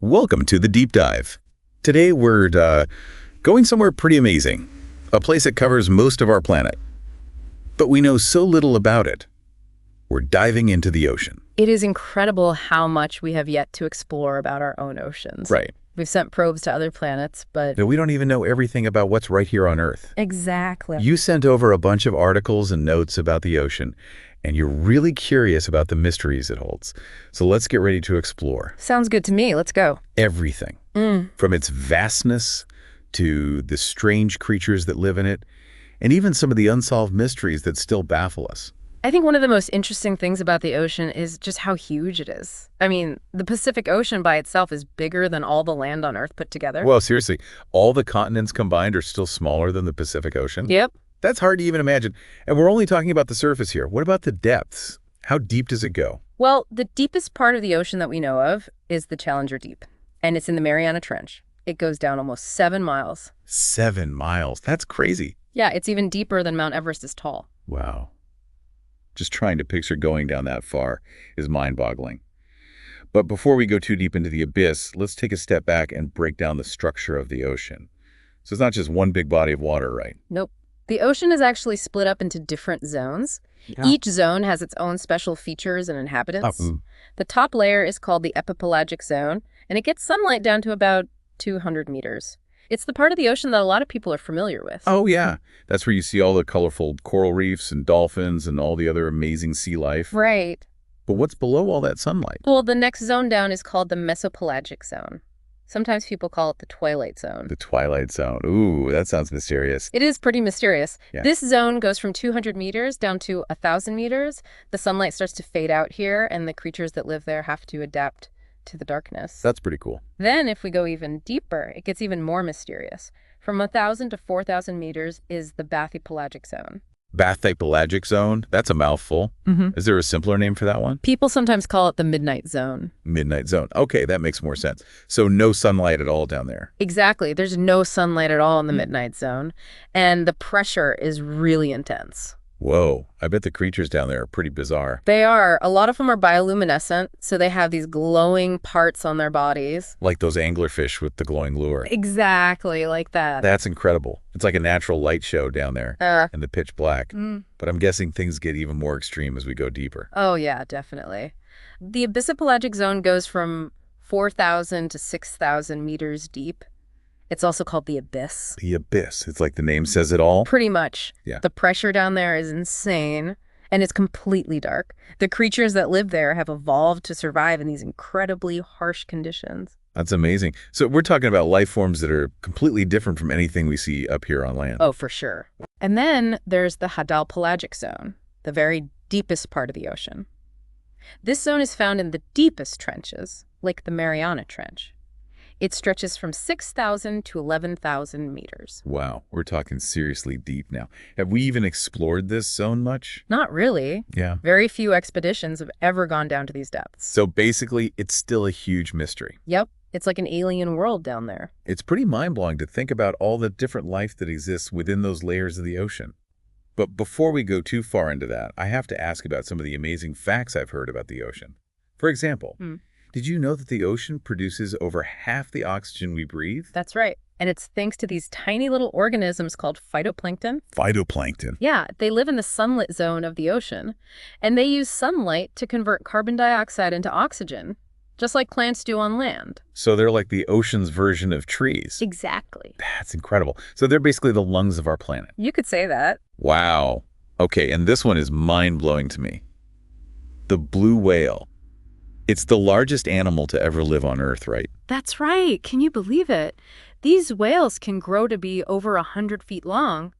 Welcome to the Deep Dive. Today we're going somewhere pretty amazing, a place that covers most of our planet. But we know so little about it. We're diving into the ocean. It is incredible how much we have yet to explore about our own oceans. Right. We've sent probes to other planets, but... But we don't even know everything about what's right here on Earth. Exactly. You sent over a bunch of articles and notes about the ocean, and you're really curious about the mysteries it holds. So let's get ready to explore. Sounds good to me. Let's go. Everything. From its vastness to the strange creatures that live in it, and even some of the unsolved mysteries that still baffle us. I think one of the most interesting things about the ocean is just how huge it is. I mean, the Pacific Ocean by itself is bigger than all the land on Earth put together. Well, seriously, all the continents combined are still smaller than the Pacific Ocean? Yep. That's hard to even imagine. And we're only talking about the surface here. What about the depths? How deep does it go? Well, the deepest part of the ocean that we know of is the Challenger Deep, and it's in the Mariana Trench. It goes down almost 7 miles. 7 miles. That's crazy. Yeah, it's even deeper than Mount Everest is tall. Wow. Just trying to picture going down that far is mind-boggling. But before we go too deep into the abyss, let's take a step back and break down the structure of the ocean. So it's not just one big body of water, right? Nope. The ocean is actually split up into different zones. Yeah. Each zone has its own special features and inhabitants. The top layer is called the epipelagic zone, and it gets sunlight down to about 200 meters. It's the part of the ocean that a lot of people are familiar with. Oh, yeah. That's where you see all the colorful coral reefs and dolphins and all the other amazing sea life. Right. But what's below all that sunlight? Well, the next zone down is called the mesopelagic zone. Sometimes people call it the twilight zone. The twilight zone. Ooh, that sounds mysterious. It is pretty mysterious. Yeah. This zone goes from 200 meters down to 1,000 meters. The sunlight starts to fade out here, and the creatures that live there have to adapt to the darkness. That's pretty cool. Then, if we go even deeper, it gets even more mysterious. From 1,000 to 4,000 meters is the bathypelagic zone. Bathypelagic zone? That's a mouthful. Is there a simpler name for that one? People sometimes call it the midnight zone. Midnight zone. Okay, that makes more sense. So no sunlight at all down there. Exactly. There's no sunlight at all in the midnight zone, and the pressure is really intense. Whoa, I bet the creatures down there are pretty bizarre. They are. A lot of them are bioluminescent, so they have these glowing parts on their bodies. Like those anglerfish with the glowing lure. Exactly, like that. That's incredible. It's like a natural light show down there in the pitch black. But I'm guessing things get even more extreme as we go deeper. Oh, yeah, definitely. The abyssopelagic zone goes from 4,000 to 6,000 meters deep. It's also called the abyss. The abyss. It's like the name says it all. Pretty much. Yeah. The pressure down there is insane, and it's completely dark. The creatures that live there have evolved to survive in these incredibly harsh conditions. That's amazing. So we're talking about life forms that are completely different from anything we see up here on land. Oh, for sure. And then there's the hadal-pelagic zone, the very deepest part of the ocean. This zone is found in the deepest trenches, like the Mariana Trench. It stretches from 6,000 to 11,000 meters. Wow, we're talking seriously deep now. Have we even explored this zone much? Not really. Yeah. Very few expeditions have ever gone down to these depths. So basically, it's still a huge mystery. Yep. It's like an alien world down there. It's pretty mind-blowing to think about all the different life that exists within those layers of the ocean. But before we go too far into that, I have to ask about some of the amazing facts I've heard about the ocean. For example, did you know that the ocean produces over half the oxygen we breathe? That's right. And it's thanks to these tiny little organisms called phytoplankton. Phytoplankton. Yeah, they live in the sunlit zone of the ocean, and they use sunlight to convert carbon dioxide into oxygen, just like plants do on land. So they're like the ocean's version of trees. Exactly. That's incredible. So they're basically the lungs of our planet. You could say that. Wow. Okay, and this one is mind-blowing to me. The blue whale. It's the largest animal to ever live on Earth, right? That's right. Can you believe it? These whales can grow to be over 100 feet long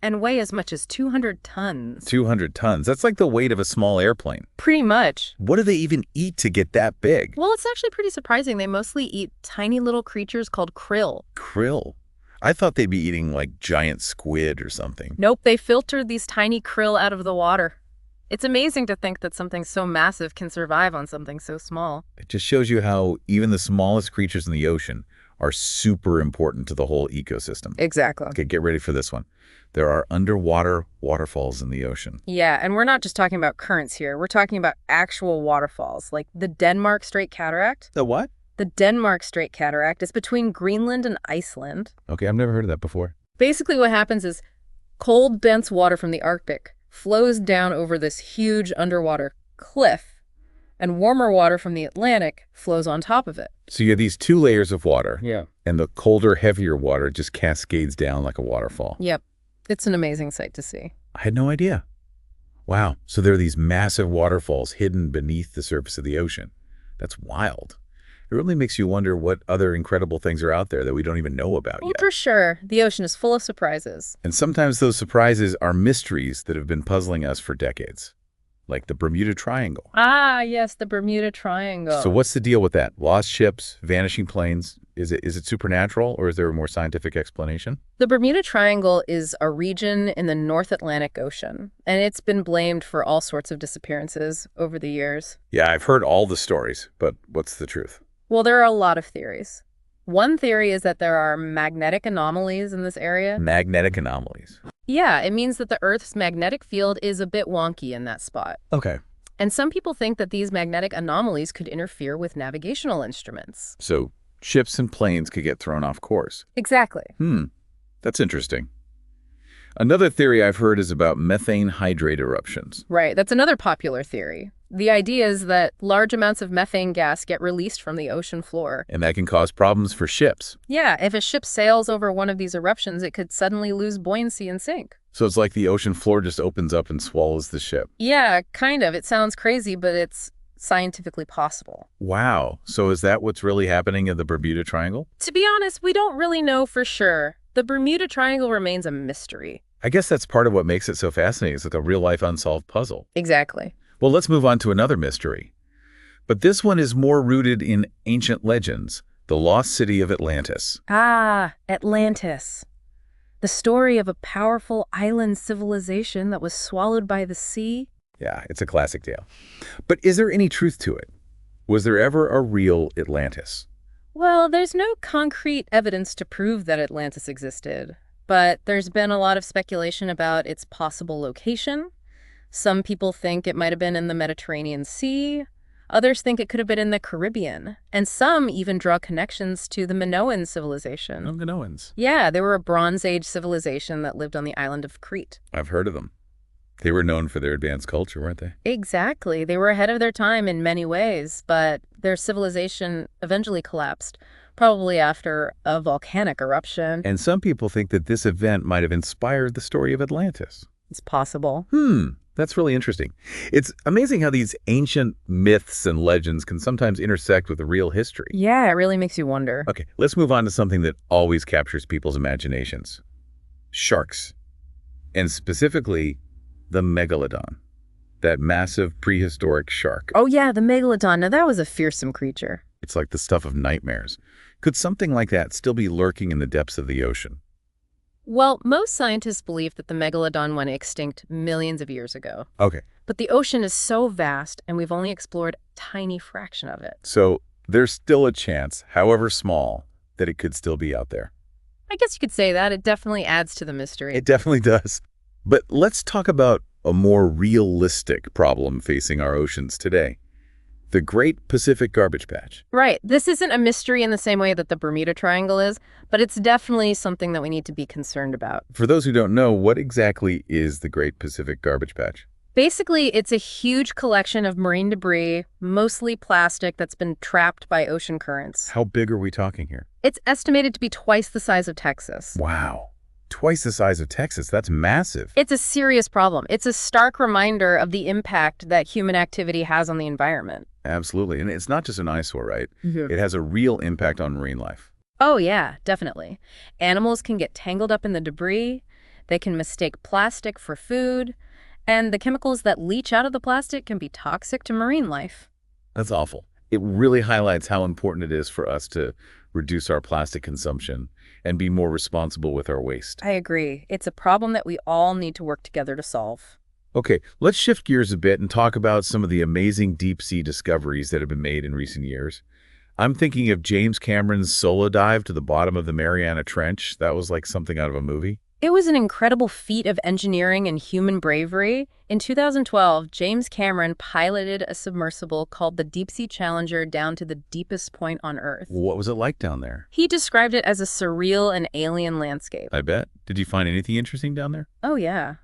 and weigh as much as 200 tons. 200 tons. That's like the weight of a small airplane. Pretty much. What do they even eat to get that big? Well, it's actually pretty surprising. They mostly eat tiny little creatures called krill. Krill? I thought they'd be eating like giant squid or something. Nope, they filtered these tiny krill out of the water. It's amazing to think that something so massive can survive on something so small. It just shows you how even the smallest creatures in the ocean are super important to the whole ecosystem. Exactly. Okay, get ready for this one. There are underwater waterfalls in the ocean. Yeah, and we're not just talking about currents here. We're talking about actual waterfalls, like the Denmark Strait Cataract. The what? The Denmark Strait Cataract is between Greenland and Iceland. Okay, I've never heard of that before. Basically what happens is cold, dense water from the Arctic flows down over this huge underwater cliff, and warmer water from the Atlantic flows on top of it. So you have these two layers of water. Yeah. And the colder, heavier water just cascades down like a waterfall. Yep. It's an amazing sight to see. I had no idea. Wow. So there are these massive waterfalls hidden beneath the surface of the ocean. That's wild. It really makes you wonder what other incredible things are out there that we don't even know about yet. For sure. The ocean is full of surprises. And sometimes those surprises are mysteries that have been puzzling us for decades, like the Bermuda Triangle. Ah, yes, the Bermuda Triangle. So what's the deal with that? Lost ships, vanishing planes? Is it supernatural, or is there a more scientific explanation? The Bermuda Triangle is a region in the North Atlantic Ocean, and it's been blamed for all sorts of disappearances over the years. Yeah, I've heard all the stories, but what's the truth? Well, there are a lot of theories. One theory is that there are magnetic anomalies in this area. Magnetic anomalies. Yeah, it means that the Earth's magnetic field is a bit wonky in that spot. Okay. And some people think that these magnetic anomalies could interfere with navigational instruments. So ships and planes could get thrown off course. Exactly. That's interesting. Another theory I've heard is about methane hydrate eruptions. Right, that's another popular theory. The idea is that large amounts of methane gas get released from the ocean floor. And that can cause problems for ships. Yeah, if a ship sails over one of these eruptions, it could suddenly lose buoyancy and sink. So it's like the ocean floor just opens up and swallows the ship. Yeah, kind of. It sounds crazy, but it's scientifically possible. Wow. So is that what's really happening in the Bermuda Triangle? To be honest, we don't really know for sure. The Bermuda Triangle remains a mystery. I guess that's part of what makes it so fascinating. It's like a real-life unsolved puzzle. Exactly. Well, let's move on to another mystery. But this one is more rooted in ancient legends, the lost city of Atlantis. Ah, Atlantis. The story of a powerful island civilization that was swallowed by the sea. Yeah, it's a classic tale. But is there any truth to it? Was there ever a real Atlantis? Well, there's no concrete evidence to prove that Atlantis existed, but there's been a lot of speculation about its possible location. Some people think it might have been in the Mediterranean Sea. Others think it could have been in the Caribbean. And some even draw connections to the Minoan civilization. Oh, Minoans. Yeah, they were a Bronze Age civilization that lived on the island of Crete. I've heard of them. They were known for their advanced culture, weren't they? Exactly. They were ahead of their time in many ways, but their civilization eventually collapsed, probably after a volcanic eruption. And some people think that this event might have inspired the story of Atlantis. It's possible. That's really interesting. It's amazing how these ancient myths and legends can sometimes intersect with the real history. Yeah, it really makes you wonder. Okay, let's move on to something that always captures people's imaginations. Sharks. And specifically, the megalodon. That massive prehistoric shark. Oh yeah, the megalodon. Now that was a fearsome creature. It's like the stuff of nightmares. Could something like that still be lurking in the depths of the ocean? Well, most scientists believe that the megalodon went extinct millions of years ago. Okay. But the ocean is so vast, and we've only explored a tiny fraction of it. So there's still a chance, however small, that it could still be out there. I guess you could say that. It definitely adds to the mystery. It definitely does. But let's talk about a more realistic problem facing our oceans today. The Great Pacific Garbage Patch. Right. This isn't a mystery in the same way that the Bermuda Triangle is, but it's definitely something that we need to be concerned about. For those who don't know, what exactly is the Great Pacific Garbage Patch? Basically, it's a huge collection of marine debris, mostly plastic, that's been trapped by ocean currents. How big are we talking here? It's estimated to be twice the size of Texas. Wow. Twice the size of Texas. That's massive. It's a serious problem. It's a stark reminder of the impact that human activity has on the environment. Absolutely. And it's not just an eyesore, right? Mm-hmm. It has a real impact on marine life. Oh, yeah, definitely. Animals can get tangled up in the debris. They can mistake plastic for food. And the chemicals that leach out of the plastic can be toxic to marine life. That's awful. It really highlights how important it is for us to reduce our plastic consumption and be more responsible with our waste. I agree. It's a problem that we all need to work together to solve. Okay, let's shift gears a bit and talk about some of the amazing deep-sea discoveries that have been made in recent years. I'm thinking of James Cameron's solo dive to the bottom of the Mariana Trench. That was like something out of a movie. It was an incredible feat of engineering and human bravery. In 2012, James Cameron piloted a submersible called the Deep-Sea Challenger down to the deepest point on Earth. What was it like down there? He described it as a surreal and alien landscape. I bet. Did you find anything interesting down there? Oh, yeah.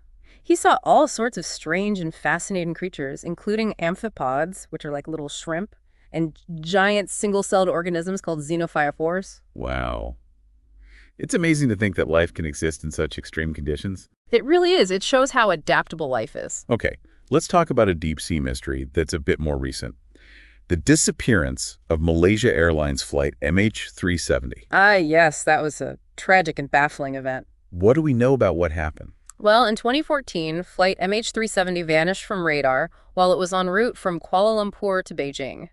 He saw all sorts of strange and fascinating creatures, including amphipods, which are like little shrimp, and giant single-celled organisms called xenophyophores. Wow. It's amazing to think that life can exist in such extreme conditions. It really is. It shows how adaptable life is. Okay, let's talk about a deep-sea mystery that's a bit more recent. The disappearance of Malaysia Airlines flight MH370. Ah, yes, that was a tragic and baffling event. What do we know about what happened? Well, in 2014, flight MH370 vanished from radar while it was en route from Kuala Lumpur to Beijing.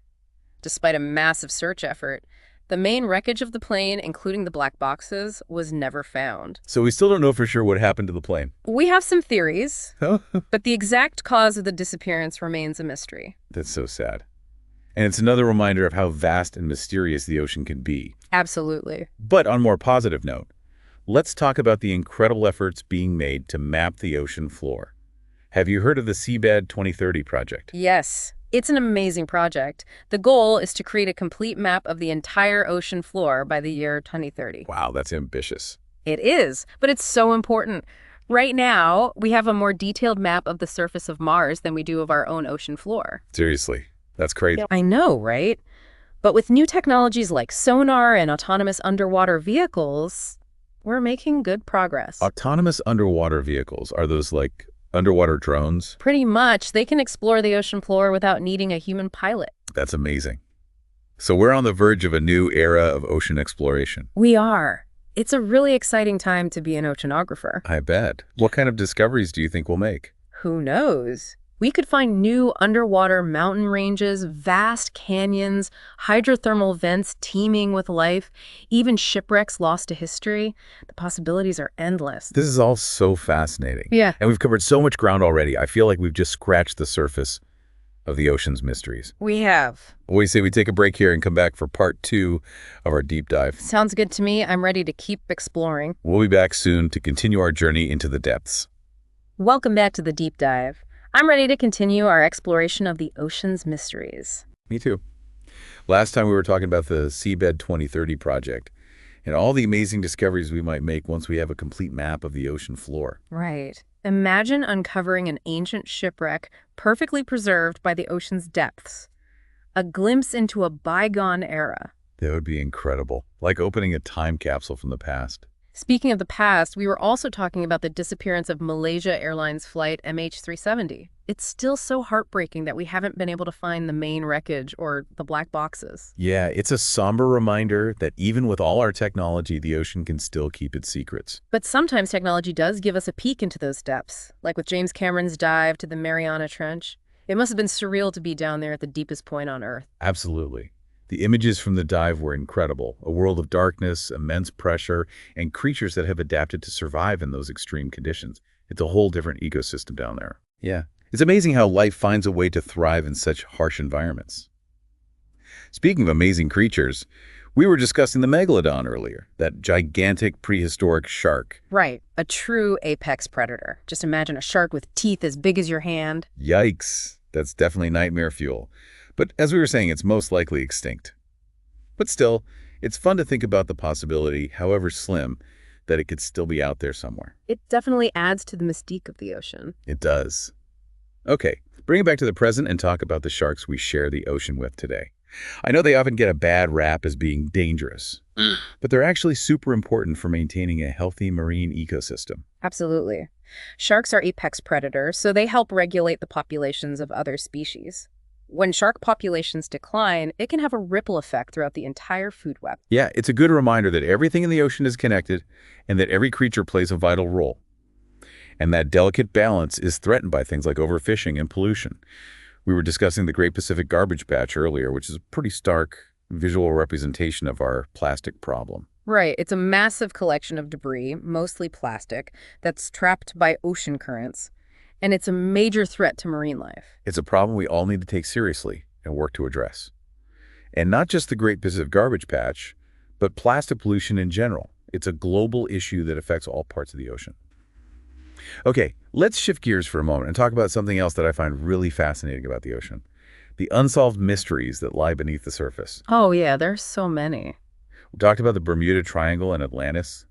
Despite a massive search effort, the main wreckage of the plane, including the black boxes, was never found. So we still don't know for sure what happened to the plane. We have some theories, Oh, but the exact cause of the disappearance remains a mystery. that's so sad. And it's another reminder of how vast and mysterious the ocean can be. Absolutely. But on a more positive note, let's talk about the incredible efforts being made to map the ocean floor. Have you heard of the Seabed 2030 project? Yes, it's an amazing project. The goal is to create a complete map of the entire ocean floor by the year 2030. Wow, that's ambitious. It is, but it's so important. Right now, we have a more detailed map of the surface of Mars than we do of our own ocean floor. Seriously, that's crazy. I know, right? But with new technologies like sonar and autonomous underwater vehicles, we're making good progress. Autonomous underwater vehicles, are those like underwater drones? Pretty much, they can explore the ocean floor without needing a human pilot. That's amazing. So we're on the verge of a new era of ocean exploration. We are. It's a really exciting time to be an oceanographer. I bet. What kind of discoveries do you think we'll make? Who knows? We could find new underwater mountain ranges, vast canyons, hydrothermal vents teeming with life, even shipwrecks lost to history. The possibilities are endless. This is all so fascinating. Yeah. And we've covered so much ground already. I feel like we've just scratched the surface of the ocean's mysteries. We have. What do you say we take a break here and come back for part 2 of our deep dive? Sounds good to me. I'm ready to keep exploring. We'll be back soon to continue our journey into the depths. Welcome back to the deep dive. I'm ready to continue our exploration of the ocean's mysteries. Me too. Last time we were talking about the Seabed 2030 project and all the amazing discoveries we might make once we have a complete map of the ocean floor. Right. Imagine uncovering an ancient shipwreck perfectly preserved by the ocean's depths. A glimpse into a bygone era. That would be incredible, like opening a time capsule from the past. Speaking of the past, we were also talking about the disappearance of Malaysia Airlines flight MH370. It's still so heartbreaking that we haven't been able to find the main wreckage or the black boxes. Yeah, it's a somber reminder that even with all our technology, the ocean can still keep its secrets. But sometimes technology does give us a peek into those depths, like with James Cameron's dive to the Mariana Trench. It must have been surreal to be down there at the deepest point on Earth. Absolutely. The images from the dive were incredible. A world of darkness, immense pressure, and creatures that have adapted to survive in those extreme conditions. It's a whole different ecosystem down there. Yeah. It's amazing how life finds a way to thrive in such harsh environments. Speaking of amazing creatures, we were discussing the megalodon earlier, that gigantic prehistoric shark. Right, a true apex predator. Just imagine a shark with teeth as big as your hand. Yikes. That's definitely nightmare fuel. But as we were saying, it's most likely extinct. But still, it's fun to think about the possibility, however slim, that it could still be out there somewhere. It definitely adds to the mystique of the ocean. It does. Okay, bring it back to the present and talk about the sharks we share the ocean with today. I know they often get a bad rap as being dangerous, but they're actually super important for maintaining a healthy marine ecosystem. Absolutely. Sharks are apex predators, so they help regulate the populations of other species. When shark populations decline, it can have a ripple effect throughout the entire food web. Yeah, it's a good reminder that everything in the ocean is connected and that every creature plays a vital role. And that delicate balance is threatened by things like overfishing and pollution. We were discussing the Great Pacific Garbage Patch earlier, which is a pretty stark visual representation of our plastic problem. Right. It's a massive collection of debris, mostly plastic, that's trapped by ocean currents. And it's a major threat to marine life. It's a problem we all need to take seriously and work to address. And not just the Great Pacific Garbage Patch, but plastic pollution in general. It's a global issue that affects all parts of the ocean. Okay, let's shift gears for a moment and talk about something else that I find really fascinating about the ocean. The unsolved mysteries that lie beneath the surface. Oh, yeah, there's so many. We talked about the Bermuda Triangle and Atlantis,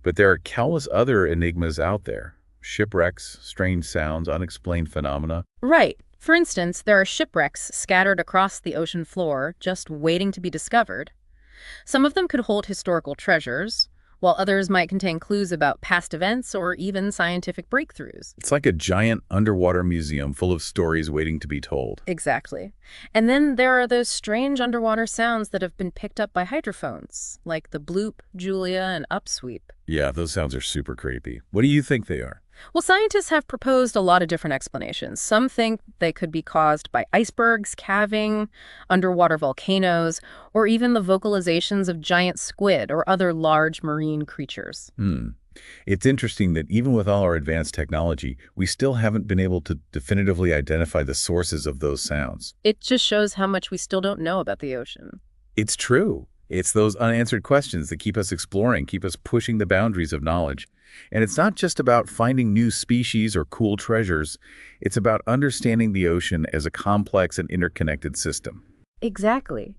but there are countless other enigmas out there. Shipwrecks, strange sounds, unexplained phenomena. Right. For instance, there are shipwrecks scattered across the ocean floor, just waiting to be discovered. Some of them could hold historical treasures, while others might contain clues about past events or even scientific breakthroughs. It's like a giant underwater museum full of stories waiting to be told. Exactly. And then there are those strange underwater sounds that have been picked up by hydrophones, like the bloop, Julia, and upsweep. Yeah, those sounds are super creepy. What do you think they are? Well, scientists have proposed a lot of different explanations. Some think they could be caused by icebergs, calving, underwater volcanoes, or even the vocalizations of giant squid or other large marine creatures. It's interesting that even with all our advanced technology, we still haven't been able to definitively identify the sources of those sounds. It just shows how much we still don't know about the ocean. It's true. It's those unanswered questions that keep us exploring, keep us pushing the boundaries of knowledge. And it's not just about finding new species or cool treasures. It's about understanding the ocean as a complex and interconnected system. Exactly.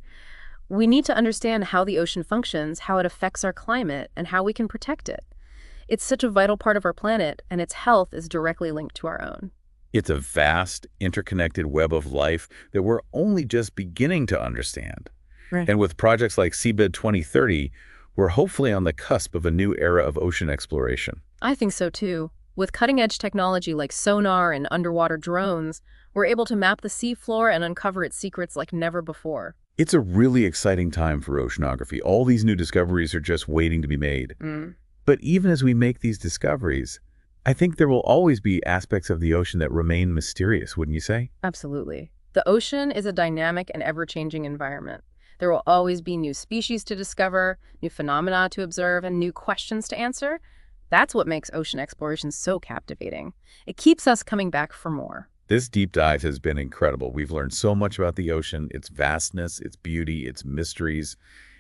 We need to understand how the ocean functions, how it affects our climate, and how we can protect it. It's such a vital part of our planet, and its health is directly linked to our own. It's a vast, interconnected web of life that we're only just beginning to understand. Right. And with projects like Seabed 2030, we're hopefully on the cusp of a new era of ocean exploration. I think so too. With cutting-edge technology like sonar and underwater drones, we're able to map the seafloor and uncover its secrets like never before. It's a really exciting time for oceanography. All these new discoveries are just waiting to be made. But even as we make these discoveries, I think there will always be aspects of the ocean that remain mysterious, wouldn't you say? Absolutely. The ocean is a dynamic and ever-changing environment. There will always be new species to discover, new phenomena to observe, and new questions to answer. That's what makes ocean exploration so captivating. It keeps us coming back for more. This deep dive has been incredible. We've learned so much about the ocean, its vastness, its beauty, its mysteries,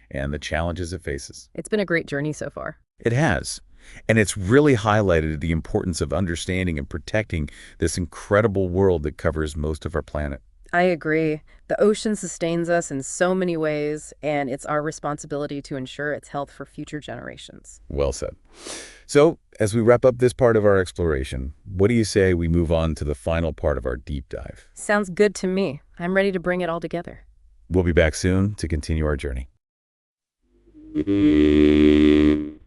and the challenges it faces. It's been a great journey so far. It has. And it's really highlighted the importance of understanding and protecting this incredible world that covers most of our planet. I agree. The ocean sustains us in so many ways, and it's our responsibility to ensure its health for future generations. Well said. So, as we wrap up this part of our exploration, what do you say we move on to the final part of our deep dive? Sounds good to me. I'm ready to bring it all together. We'll be back soon to continue our journey.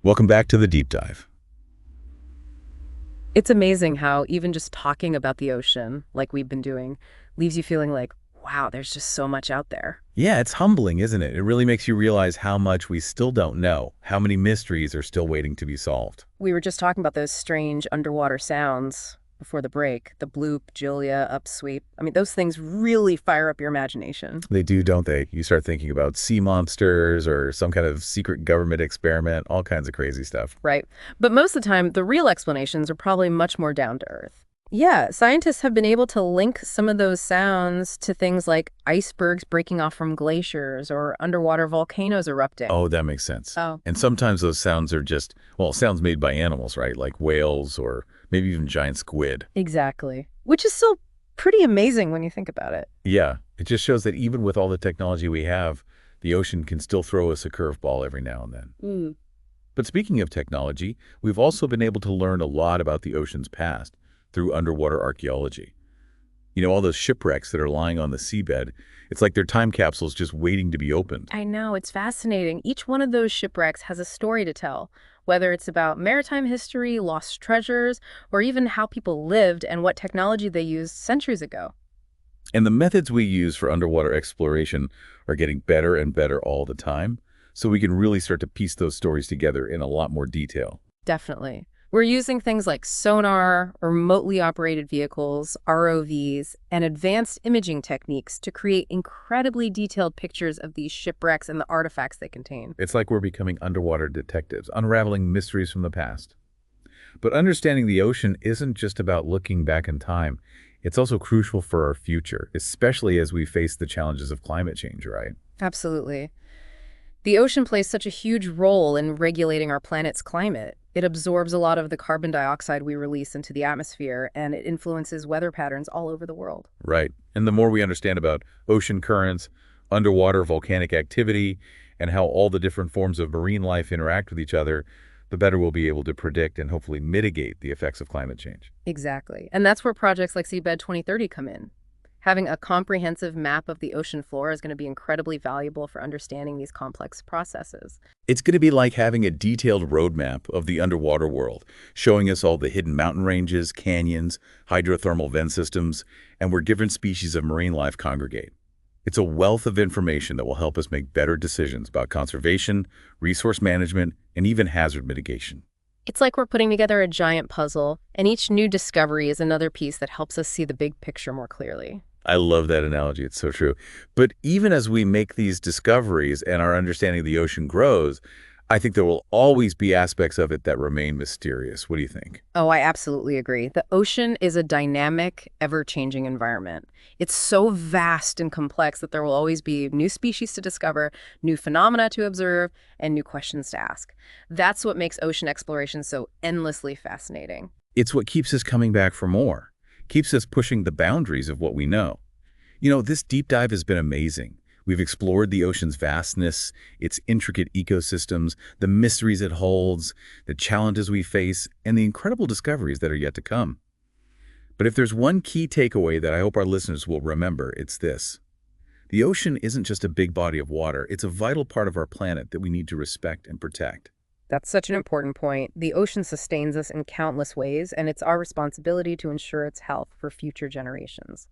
Welcome back to the deep dive. It's amazing how even just talking about the ocean, like we've been doing, leaves you feeling like, wow, there's just so much out there. Yeah, it's humbling, isn't it? It really makes you realize how much we still don't know, how many mysteries are still waiting to be solved. We were just talking about those strange underwater sounds before the break, the bloop, Julia, upsweep. I mean, those things really fire up your imagination. They do, don't they? You start thinking about sea monsters or some kind of secret government experiment, all kinds of crazy stuff. Right. But most of the time, the real explanations are probably much more down to earth. Yeah, scientists have been able to link some of those sounds to things like icebergs breaking off from glaciers or underwater volcanoes erupting. Oh, that makes sense. Oh. And sometimes those sounds are just, well, sounds made by animals, right? Like whales or maybe even giant squid. Exactly. Which is still pretty amazing when you think about it. Yeah, it just shows that even with all the technology we have, the ocean can still throw us a curveball every now and then. But speaking of technology, we've also been able to learn a lot about the ocean's past through underwater archaeology. You know, all those shipwrecks that are lying on the seabed, it's like they're time capsules just waiting to be opened. I know, it's fascinating. Each one of those shipwrecks has a story to tell, whether it's about maritime history, lost treasures, or even how people lived and what technology they used centuries ago. And the methods we use for underwater exploration are getting better and better all the time, so we can really start to piece those stories together in a lot more detail. Definitely. We're using things like sonar, remotely operated vehicles, ROVs, and advanced imaging techniques to create incredibly detailed pictures of these shipwrecks and the artifacts they contain. It's like we're becoming underwater detectives, unraveling mysteries from the past. But understanding the ocean isn't just about looking back in time. It's also crucial for our future, especially as we face the challenges of climate change, right? Absolutely. The ocean plays such a huge role in regulating our planet's climate. It absorbs a lot of the carbon dioxide we release into the atmosphere, and it influences weather patterns all over the world. Right. And the more we understand about ocean currents, underwater volcanic activity, and how all the different forms of marine life interact with each other, the better we'll be able to predict and hopefully mitigate the effects of climate change. Exactly. And that's where projects like Seabed 2030 come in. Having a comprehensive map of the ocean floor is going to be incredibly valuable for understanding these complex processes. It's going to be like having a detailed roadmap of the underwater world, showing us all the hidden mountain ranges, canyons, hydrothermal vent systems, and where different species of marine life congregate. It's a wealth of information that will help us make better decisions about conservation, resource management, and even hazard mitigation. It's like we're putting together a giant puzzle, and each new discovery is another piece that helps us see the big picture more clearly. I love that analogy. It's so true. But even as we make these discoveries and our understanding of the ocean grows, I think there will always be aspects of it that remain mysterious. What do you think? Oh, I absolutely agree. The ocean is a dynamic, ever-changing environment. It's so vast and complex that there will always be new species to discover, new phenomena to observe, and new questions to ask. That's what makes ocean exploration so endlessly fascinating. It's what keeps us coming back for more, keeps us pushing the boundaries of what we know. You know, this deep dive has been amazing. We've explored the ocean's vastness, its intricate ecosystems, the mysteries it holds, the challenges we face, and the incredible discoveries that are yet to come. But if there's one key takeaway that I hope our listeners will remember, it's this. The ocean isn't just a big body of water. It's a vital part of our planet that we need to respect and protect. That's such an important point. The ocean sustains us in countless ways, and it's our responsibility to ensure its health for future generations.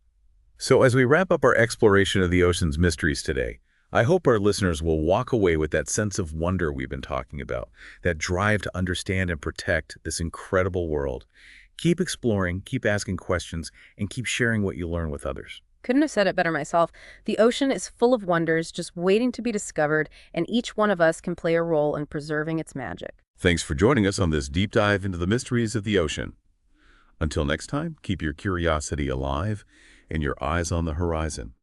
So as we wrap up our exploration of the ocean's mysteries today, I hope our listeners will walk away with that sense of wonder we've been talking about, that drive to understand and protect this incredible world. Keep exploring, keep asking questions, and keep sharing what you learn with others. Couldn't have said it better myself. The ocean is full of wonders just waiting to be discovered, and each one of us can play a role in preserving its magic. Thanks for joining us on this deep dive into the mysteries of the ocean. Until next time, keep your curiosity alive and your eyes on the horizon.